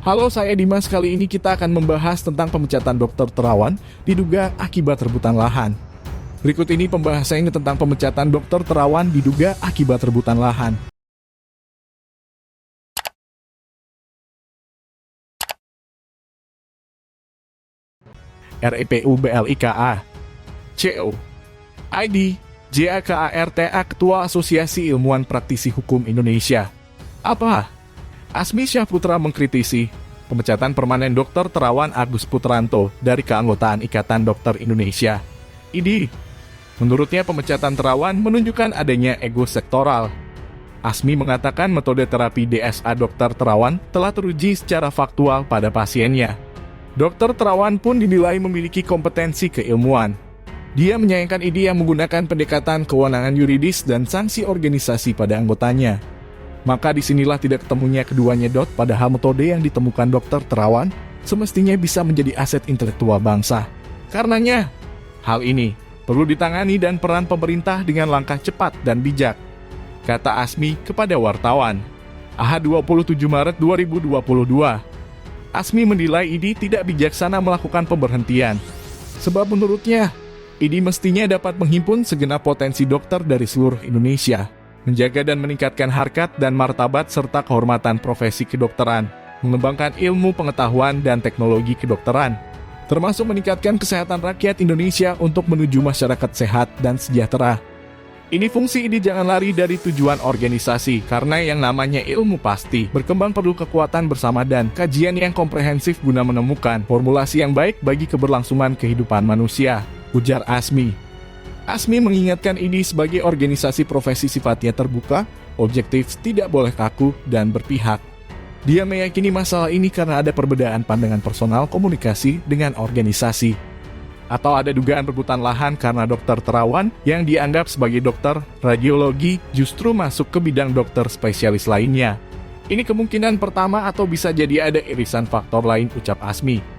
Halo, saya Dimas. Kali ini kita akan membahas tentang pemecatan Dr. Terawan diduga akibat rebutan lahan. Berikut ini pembahasannya tentang pemecatan Dr. Terawan diduga akibat rebutan lahan. REPU BLIKA CO ID JAKARTA Ketua Asosiasi Ilmuwan Praktisi Hukum Indonesia. Apa? Asmi Syahputra mengkritisi pemecatan permanen Dr. Terawan Agus Putranto dari keanggotaan Ikatan Dokter Indonesia. IDI. Menurutnya pemecatan Terawan menunjukkan adanya ego sektoral. Asmi mengatakan metode terapi DSA Dr. Terawan telah teruji secara faktual pada pasiennya. Dr. Terawan pun dinilai memiliki kompetensi keilmuan. Dia menyayangkan IDI yang menggunakan pendekatan kewenangan yuridis dan sanksi organisasi pada anggotanya. Maka disinilah tidak ketemunya keduanya padahal metode yang ditemukan Dr. Terawan semestinya bisa menjadi aset intelektual bangsa. Karenanya, hal ini perlu ditangani dan peran pemerintah dengan langkah cepat dan bijak, kata Asmi kepada wartawan. Ahad 27 Maret 2022. Asmi menilai IDI tidak bijaksana melakukan pemberhentian. Sebab menurutnya, IDI mestinya dapat menghimpun segenap potensi dokter dari seluruh Indonesia, menjaga dan meningkatkan harkat dan martabat serta kehormatan profesi kedokteran, mengembangkan ilmu pengetahuan dan teknologi kedokteran, termasuk meningkatkan kesehatan rakyat Indonesia untuk menuju masyarakat sehat dan sejahtera. Ini fungsi IDI jangan lari dari tujuan organisasi, karena yang namanya ilmu pasti berkembang perlu kekuatan bersama dan kajian yang komprehensif guna menemukan formulasi yang baik bagi keberlangsungan kehidupan manusia, ujar Asmi. Asmi mengingatkan IDI sebagai organisasi profesi sifatnya terbuka, objektif, tidak boleh kaku, dan berpihak. Dia meyakini masalah ini karena ada perbedaan pandangan personal komunikasi dengan organisasi. Atau ada dugaan rebutan lahan karena Dr. Terawan yang dianggap sebagai dokter radiologi justru masuk ke bidang dokter spesialis lainnya. Ini kemungkinan pertama atau bisa jadi ada irisan faktor lain, ucap Asmi.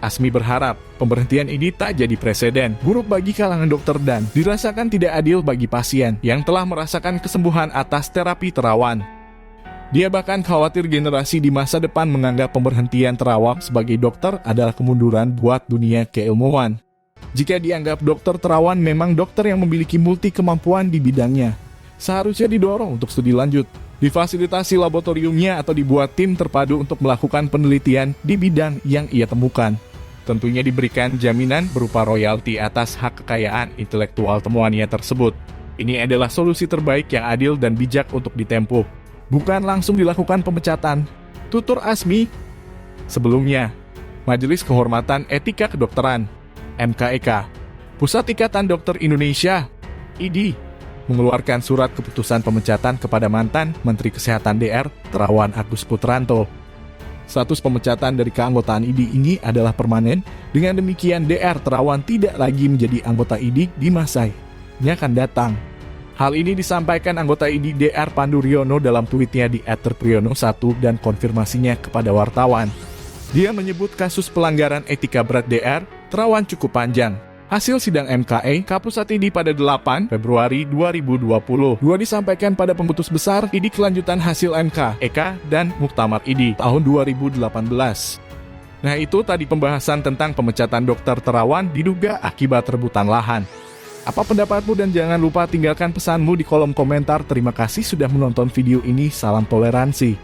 Asmi berharap pemberhentian ini tak jadi preseden buruk bagi kalangan dokter dan dirasakan tidak adil bagi pasien yang telah merasakan kesembuhan atas terapi Terawan. Dia bahkan khawatir generasi di masa depan menganggap pemberhentian Terawan sebagai dokter adalah kemunduran buat dunia keilmuan. Jika dianggap Dr. Terawan memang dokter yang memiliki multi kemampuan di bidangnya, seharusnya didorong untuk studi lanjut, difasilitasi laboratoriumnya atau dibuat tim terpadu untuk melakukan penelitian di bidang yang ia temukan. Tentunya diberikan jaminan berupa royalti atas hak kekayaan intelektual temuannya tersebut. Ini adalah solusi terbaik yang adil dan bijak untuk ditempuh, bukan langsung dilakukan pemecatan, tutur Asmi. Sebelumnya, Majelis Kehormatan Etika Kedokteran (MKEK), Pusat Ikatan Dokter Indonesia (IDI), mengeluarkan surat keputusan pemecatan kepada mantan Menteri Kesehatan DR Terawan Agus Putranto. Status pemecatan dari keanggotaan IDI ini adalah permanen. Dengan demikian DR Terawan tidak lagi menjadi anggota IDI di masa yang akan datang. Hal ini disampaikan anggota IDI DR Pandu Riono dalam tweetnya di @terpriono1 dan konfirmasinya kepada wartawan. Dia menyebut kasus pelanggaran etika berat DR Terawan cukup panjang. Hasil sidang MKE Kapusat IDI pada 8 Februari 2020 disampaikan pada pemutus besar IDI kelanjutan hasil MK, EK, dan Muktamar IDI tahun 2018. Nah, itu tadi pembahasan tentang pemecatan Dr. Terawan diduga akibat rebutan lahan. Apa pendapatmu, dan jangan lupa tinggalkan pesanmu di kolom komentar. Terima kasih sudah menonton video ini. Salam toleransi.